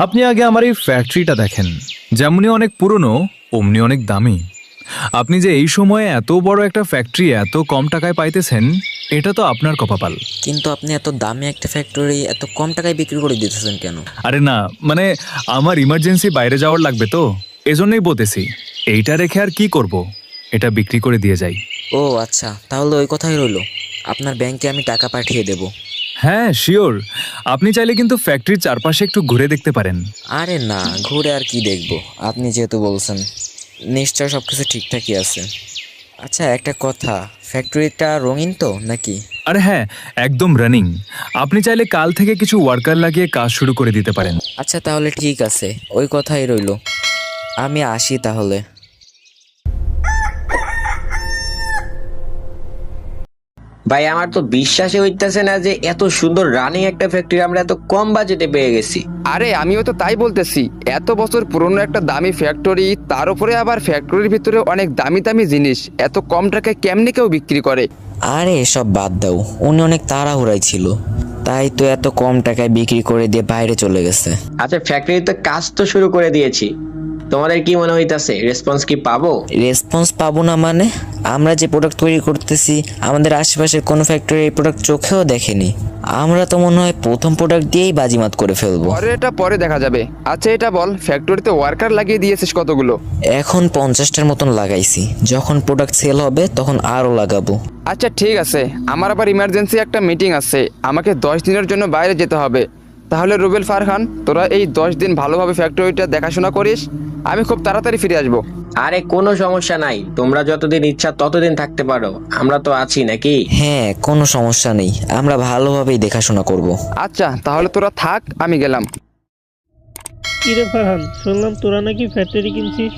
আপনি আগে আমার এই ফ্যাক্টরিটা দেখেন, যেমনি অনেক পুরনো অমনি অনেক দামি। আপনি যে এই সময়ে এত বড় একটা ফ্যাক্টরি এত কম টাকায় পাইতেছেন, এটা তো আপনার কপাল। কিন্তু আপনি এত দামি একটা ফ্যাক্টরি এত কম টাকায় বিক্রি করে দিতেছেন কেন? আরে না, মানে আমার ইমার্জেন্সি বাইরে যাওয়ার লাগবে তো, এজন্যই বলতেছি। এইটা রেখে আর কি করব, এটা বিক্রি করে দিয়ে যাই। ও আচ্ছা, তাহলে ওই কথাই রইলো, আপনার ব্যাংকে আমি টাকা পাঠিয়ে দেব। হ্যাঁ শিওর, আপনি চাইলে কিন্তু ফ্যাক্টরির চারপাশে একটু ঘুরে দেখতে পারেন। আরে না, ঘুরে আর কি দেখবো, আপনি যেহেতু বলছেন নিশ্চয় সব কিছু ঠিকঠাকই আছে। আচ্ছা একটা কথা, ফ্যাক্টরিটা রঙিন তো নাকি? আরে হ্যাঁ, একদম রানিং। আপনি চাইলে কাল থেকে কিছু ওয়ার্কার লাগিয়ে কাজ শুরু করে দিতে পারেন। আচ্ছা তাহলে ঠিক আছে, ওই কথাই রইলো, আমি আসি তাহলে। ভাই আমার তো বিশ্বাসই হইতেছে না যে এত সুন্দর রানিং একটা ফ্যাক্টরি আমরা এত কম বাজেটে পেয়ে গেছি। আরে আমিও তো তাই বলতেছি, এত বছর পুরনো একটা দামি ফ্যাক্টরি, তার উপরে আবার ফ্যাক্টরির ভিতরে অনেক দামি দামি জিনিস এত কম টাকায় কেমনি কেউ বিক্রি করে? আরে এসব বাদ দাও, উনি অনেক তাড়াহুড়াই ছিল, তাই তো এত কম টাকায় বিক্রি করে দিয়ে বাইরে চলে গেছে। আচ্ছা ফ্যাক্টরিতে কাজ তো শুরু করে দিয়েছি, তোমাদের কি মনে হইতাছে রেসপন্স কি পাবো? রেসপন্স পাবো না মানে? আমরা যে প্রোডাক্ট তৈরি করতেছি আমাদের আশেপাশের কোনো ফ্যাক্টরি এই প্রোডাক্ট চোখেও দেখেনি। আমরা তো মনে হয় প্রথম প্রোডাক্ট দিয়েই বাজিমাত করে ফেলবো। পরে এটা পরে দেখা যাবে। আচ্ছা এটা বল, ফ্যাক্টরিতে ওয়ার্কার লাগিয়ে দিয়েছিস কতগুলো? এখন 50টার মতন লাগাইছি, যখন প্রোডাক্ট সেল হবে তখন আরও লাগাবো। আচ্ছা ঠিক আছে, আমার আবার ইমার্জেন্সি একটা মিটিং আছে, আমাকে 10 দিনের জন্য বাইরে যেতে হবে। তাহলে রুবেল ফারহান, তোরা এই 10 দিন ভালোভাবে ফ্যাক্টরিটা দেখাশোনা করিস, আমি খুব তাড়াতাড়ি ফিরে আসবো। আরে কোনো সমস্যা নাই, তোমরা যতদিন ইচ্ছা ততদিন থাকতে পারো, আমরা তো আছি নাকি? হ্যাঁ কোনো সমস্যা নেই, আমরা ভালোভাবেই দেখাশোনা করব। আচ্ছা তাহলে তোরা থাক, আমি গেলাম। কিরে ফারহান, শুনলাম তোরা নাকি ফ্যাক্টরি কিনছিস?